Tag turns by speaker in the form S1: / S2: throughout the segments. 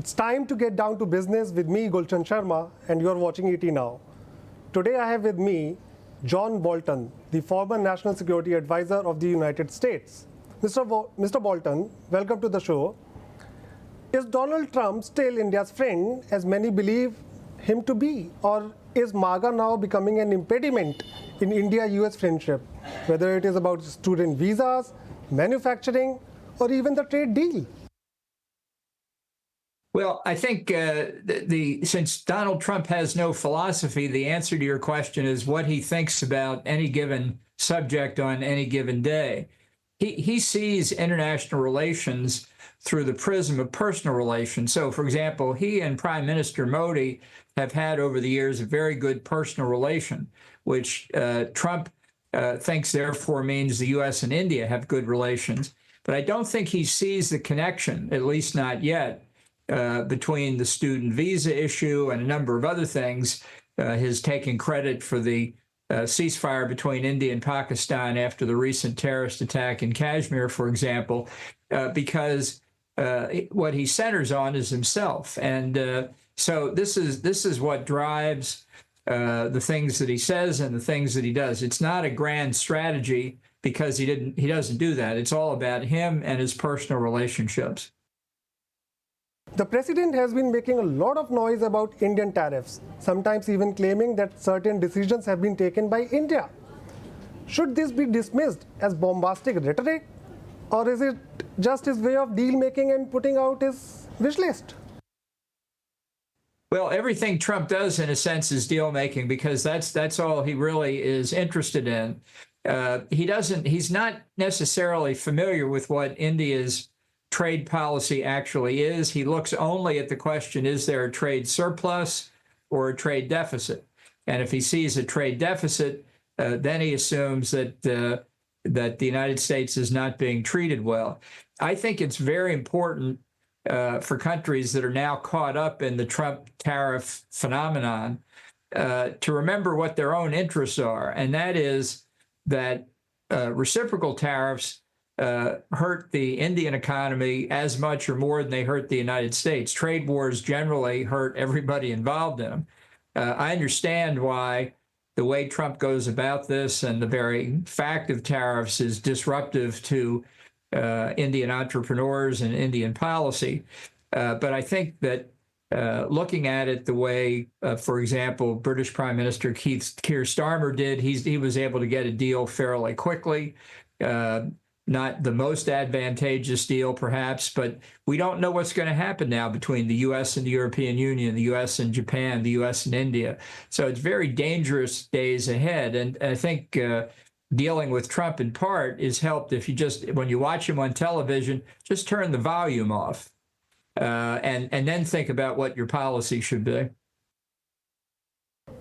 S1: It's time to get down to business with me, Gulshan Sharma, and you're watching ET Now. Today I have with me John Bolton, the former National Security Advisor of the United States. Mr. Bolton, welcome to the show. Is Donald Trump still India's friend, as many believe him to be? Or is MAGA now becoming an impediment in India-US friendship, whether it is about student visas, manufacturing, or even the trade deal?
S2: Well, I think since Donald Trump has no philosophy, the answer to your question is what he thinks about any given subject on any given day. He sees international relations through the prism of personal relations. So, for example, he and Prime Minister Modi have had over the years a very good personal relation, which Trump thinks therefore means the U.S. and India have good relations. But I don't think he sees the connection, at least not yet, between the student visa issue and a number of other things. His taking credit for the ceasefire between India and Pakistan after the recent terrorist attack in Kashmir, for example, because what he centers on is himself. And so this is what drives the things that he says and the things that he does. It's not a grand strategy because he doesn't do that. It's all about him and his personal relationships.
S1: The president has been making a lot of noise about Indian tariffs, sometimes even claiming that certain decisions have been taken by India. Should this be dismissed as bombastic rhetoric, or is it just his way of deal-making and putting out his wish list?
S2: Well, everything Trump does, in a sense, is deal-making because that's all he really is interested in. He's not necessarily familiar with what India's trade policy actually is. He looks only at the question, is there a trade surplus or a trade deficit? And if he sees a trade deficit, then he assumes that the United States is not being treated well. I think it's very important for countries that are now caught up in the Trump tariff phenomenon to remember what their own interests are, and that is that reciprocal tariffs hurt the Indian economy as much or more than they hurt the United States. Trade wars generally hurt everybody involved in them. I understand why the way Trump goes about this and the very fact of tariffs is disruptive to Indian entrepreneurs and Indian policy. But I think that looking at it the way, for example, British Prime Minister Keir Starmer did, he was able to get a deal fairly quickly. Not the most advantageous deal, perhaps, but we don't know what's going to happen now between the U.S. and the European Union, the U.S. and Japan, the U.S. and India. So it's very dangerous days ahead. And I think dealing with Trump in part is helped if you just, when you watch him on television, just turn the volume off and then think about what your policy should be.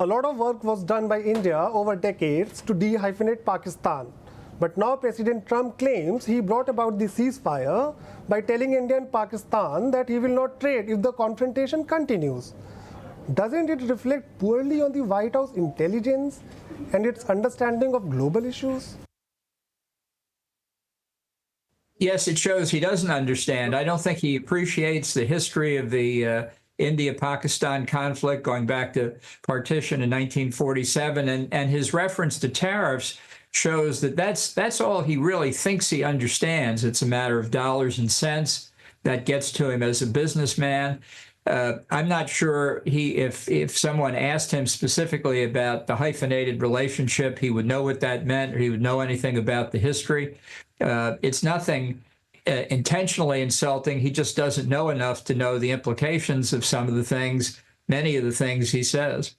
S1: A lot of work was done by India over decades to dehyphenate Pakistan. But now President Trump claims he brought about the ceasefire by telling India and Pakistan that he will not trade if the confrontation continues. Doesn't it reflect poorly on the White House intelligence and its understanding of global issues?
S2: Yes, it shows he doesn't understand. I don't think he appreciates the history of the India-Pakistan conflict going back to partition in 1947, and his reference to tariffs shows that that's all he really thinks he understands. It's a matter of dollars and cents that gets to him as a businessman. I'm not sure if someone asked him specifically about the hyphenated relationship, he would know what that meant, or he would know anything about the history. It's nothing intentionally insulting. He just doesn't know enough to know the implications of some of the things, many of the things he says.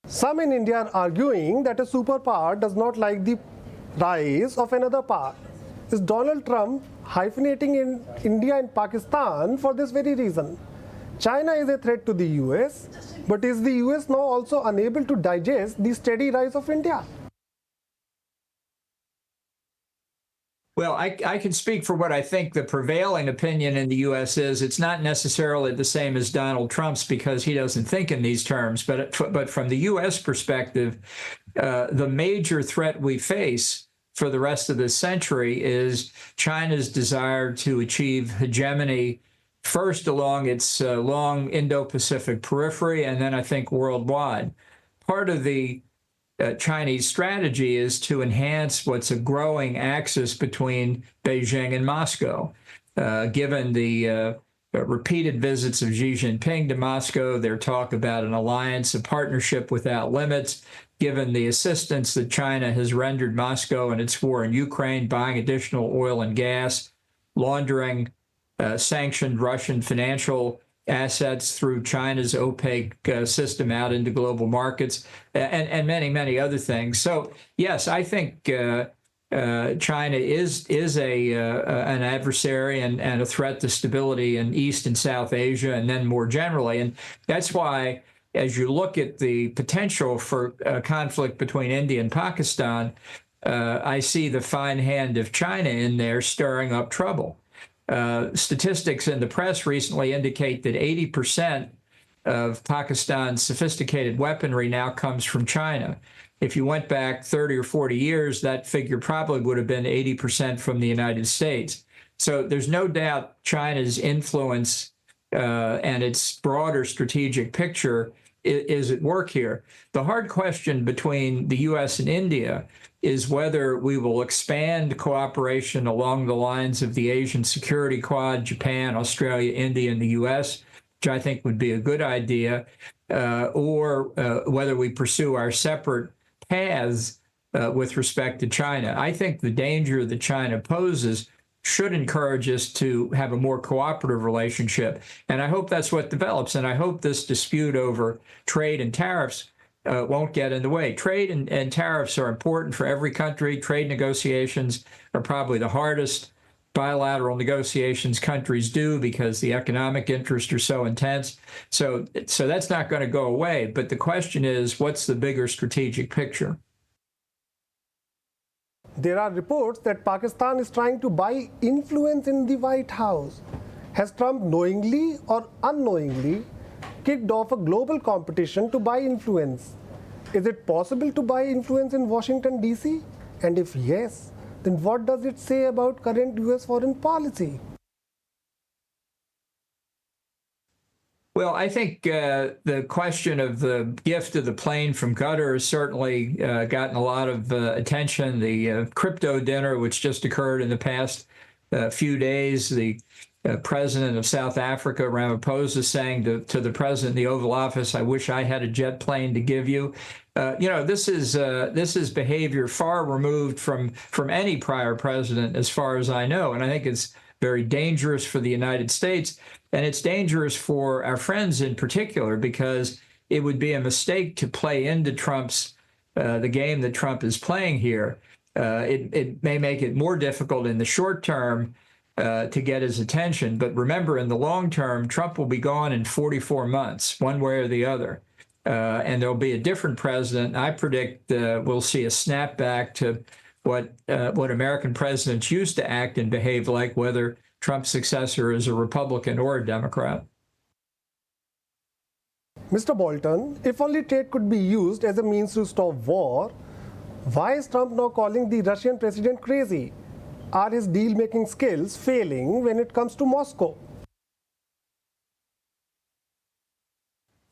S1: Some in India are arguing that a superpower does not like the rise of another power. Is Donald Trump hyphenating in India and Pakistan for this very reason? China is a threat to the US, but is the US now also unable to digest the steady rise of India?
S2: Well, I can speak for what I think the prevailing opinion in the U.S. is. It's not necessarily the same as Donald Trump's because he doesn't think in these terms. But from the U.S. perspective, the major threat we face for the rest of this century is China's desire to achieve hegemony first along its long Indo-Pacific periphery, and then I think worldwide. Part of the Chinese strategy is to enhance what's a growing axis between Beijing and Moscow. Given the repeated visits of Xi Jinping to Moscow, their talk about an alliance, a partnership without limits, given the assistance that China has rendered Moscow in its war in Ukraine, buying additional oil and gas, laundering sanctioned Russian financial assets through China's opaque system out into global markets, and many, many other things. So, yes, I think China is an adversary and a threat to stability in East and South Asia, and then more generally. And that's why, as you look at the potential for conflict between India and Pakistan, I see the fine hand of China in there stirring up trouble. Statistics in the press recently indicate that 80% of Pakistan's sophisticated weaponry now comes from China. If you went back 30 or 40 years, that figure probably would have been 80% from the United States. So there's no doubt China's influence and its broader strategic picture is at work here. The hard question between the U.S. and India is whether we will expand cooperation along the lines of the Asian Security Quad, Japan, Australia, India, and the U.S., which I think would be a good idea, or whether we pursue our separate paths with respect to China. I think the danger that China poses should encourage us to have a more cooperative relationship. And I hope that's what develops. And I hope this dispute over trade and tariffs won't get in the way. Trade and tariffs are important for every country. Trade negotiations are probably the hardest bilateral negotiations countries do because the economic interests are so intense. So that's not going to go away. But the question is, what's the bigger strategic picture?
S1: There are reports that Pakistan is trying to buy influence in the White House. Has Trump knowingly or unknowingly kicked off a global competition to buy influence? Is it possible to buy influence in Washington, D.C.? And if yes, then what does it say about current U.S. foreign policy?
S2: Well, I think the question of the gift of the plane from Qatar has certainly gotten a lot of attention. The crypto dinner, which just occurred in the past few days, the president of South Africa, Ramaphosa, saying to the president in the Oval Office, "I wish I had a jet plane to give you." This is behavior far removed from any prior president, as far as I know, and I think it's very dangerous for the United States, and it's dangerous for our friends in particular, because it would be a mistake to play into Trump's the game that Trump is playing here. It may make it more difficult in the short term to get his attention. But remember, in the long term, Trump will be gone in 44 months, one way or the other. And there'll be a different president. I predict we'll see a snapback to what American presidents used to act and behave like, whether Trump's successor is a Republican or a Democrat.
S1: Mr. Bolton, if only trade could be used as a means to stop war, why is Trump now calling the Russian president crazy? Are his deal-making skills failing when it comes to Moscow?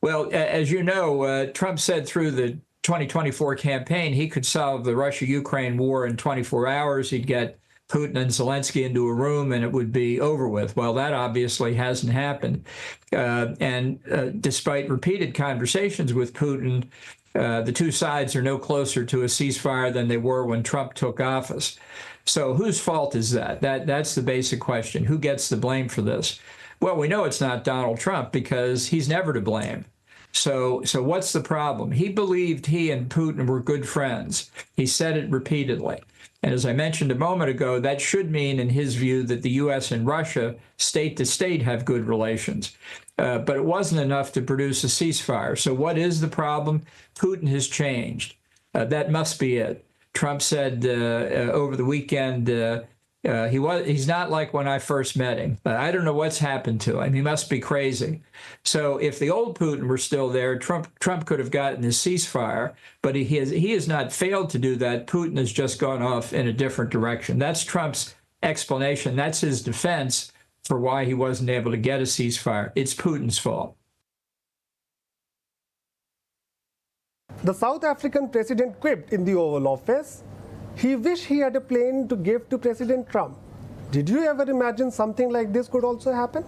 S2: Well, as you know, Trump said through the 2024 campaign he could solve the Russia-Ukraine war in 24 hours. He'd get Putin and Zelensky into a room and it would be over with. Well, that obviously hasn't happened. Despite repeated conversations with Putin, the two sides are no closer to a ceasefire than they were when Trump took office. So whose fault is that? That's the basic question. Who gets the blame for this? Well, we know it's not Donald Trump because he's never to blame. So what's the problem? He believed he and Putin were good friends. He said it repeatedly. And as I mentioned a moment ago, that should mean, in his view, that the U.S. and Russia, state to state, have good relations. But it wasn't enough to produce a ceasefire. So what is the problem? Putin has changed. That must be it. Trump said over the weekend He's not like when I first met him. I don't know what's happened to him. He must be crazy. So if the old Putin were still there, Trump could have gotten his ceasefire, but he has not failed to do that. Putin has just gone off in a different direction. That's Trump's explanation. That's his defense for why he wasn't able to get a ceasefire. It's Putin's fault.
S1: The South African president quipped in the Oval Office. He wished he had a plane to give to President Trump. Did you ever imagine something like this could also happen?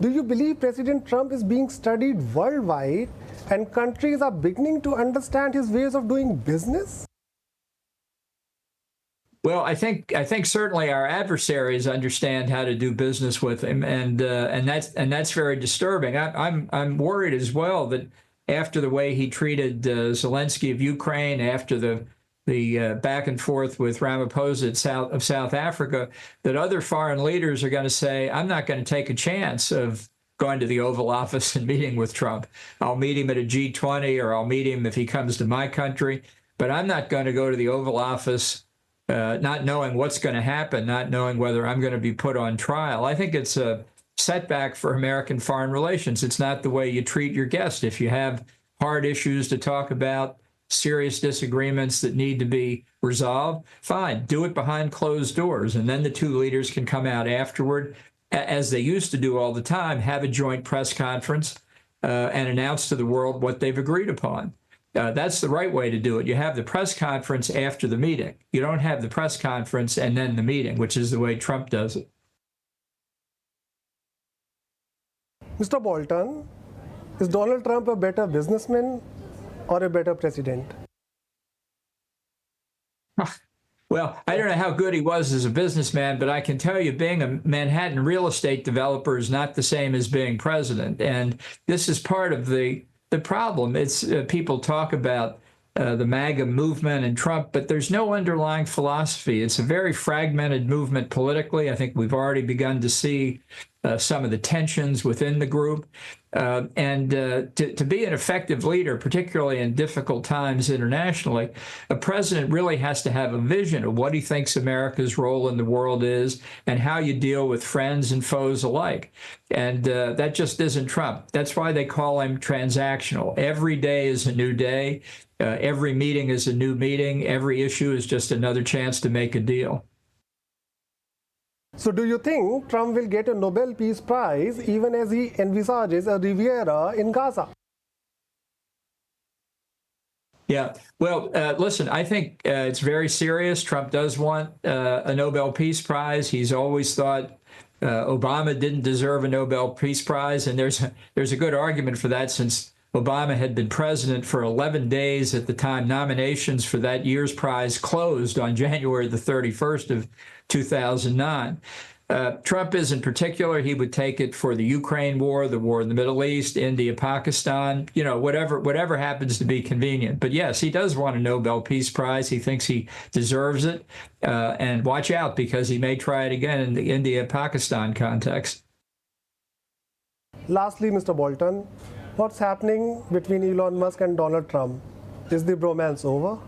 S1: Do you believe President Trump is being studied worldwide and countries are beginning to understand his ways of doing business?
S2: Well, I think certainly our adversaries understand how to do business with him, and that's very disturbing. I'm worried as well that after the way he treated Zelensky of Ukraine, after the back and forth with Ramaphosa of South Africa, that other foreign leaders are going to say, I'm not going to take a chance of going to the Oval Office and meeting with Trump. I'll meet him at a G20, or I'll meet him if he comes to my country, but I'm not going to go to the Oval Office not knowing what's going to happen, not knowing whether I'm going to be put on trial. I think it's a setback for American foreign relations. It's not the way you treat your guest. If you have hard issues to talk about, serious disagreements that need to be resolved, fine, do it behind closed doors. And then the two leaders can come out afterward, as they used to do all the time, have a joint press conference and announce to the world what they've agreed upon. That's the right way to do it. You have the press conference after the meeting. You don't have the press conference and then the meeting, which is the way Trump does it.
S1: Mr. Bolton, is Donald Trump a better businessman or a better president?
S2: Well, I don't know how good he was as a businessman, but I can tell you being a Manhattan real estate developer is not the same as being president. And this is part of the problem. It's people talk about the MAGA movement and Trump, but there's no underlying philosophy. It's a very fragmented movement politically. I think we've already begun to see some of the tensions within the group. To be an effective leader, particularly in difficult times internationally, a president really has to have a vision of what he thinks America's role in the world is and how you deal with friends and foes alike. And that just isn't Trump. That's why they call him transactional. Every day is a new day. Every meeting is a new meeting. Every issue is just another chance to make a deal.
S1: So do you think Trump will get a Nobel Peace Prize even as he envisages a Riviera in Gaza?
S2: Yeah, well, listen, I think it's very serious. Trump does want a Nobel Peace Prize. He's always thought Obama didn't deserve a Nobel Peace Prize, and there's a good argument for that, since Obama had been president for 11 days at the time nominations for that year's prize closed on January the 31st of 2009. Trump is in particular, he would take it for the Ukraine war, the war in the Middle East, India, Pakistan, you know, whatever happens to be convenient. But yes, he does want a Nobel Peace Prize. He thinks he deserves it. And watch out, because he may try it again in the India-Pakistan context.
S1: Lastly, Mr. Bolton, what's happening between Elon Musk and Donald Trump? Is the bromance over?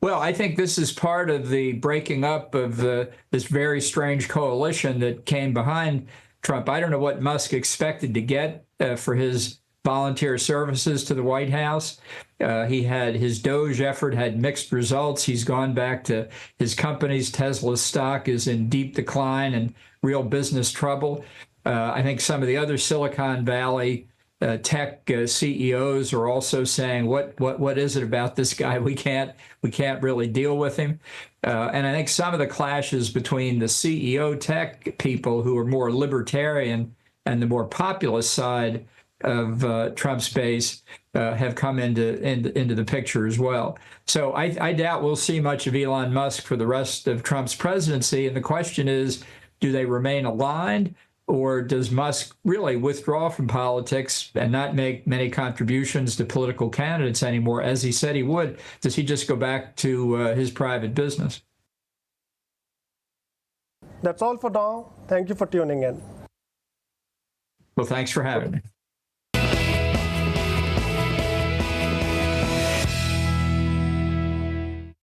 S2: Well, I think this is part of the breaking up of this very strange coalition that came behind Trump. I don't know what Musk expected to get for his volunteer services to the White House. He had his Doge effort had mixed results. He's gone back to his company's Tesla's stock is in deep decline and real business trouble. I think some of the other Silicon Valley tech CEOs are also saying, what is it about this guy? We can't really deal with him. And I think some of the clashes between the CEO tech people who are more libertarian and the more populist side of Trump's base have come into the picture as well. So I doubt we'll see much of Elon Musk for the rest of Trump's presidency. And the question is, do they remain aligned? Or does Musk really withdraw from politics and not make many contributions to political candidates anymore, as he said he would? Does he just go back to his private business?
S1: That's all for now. Thank you for tuning in.
S2: Well, thanks for having me.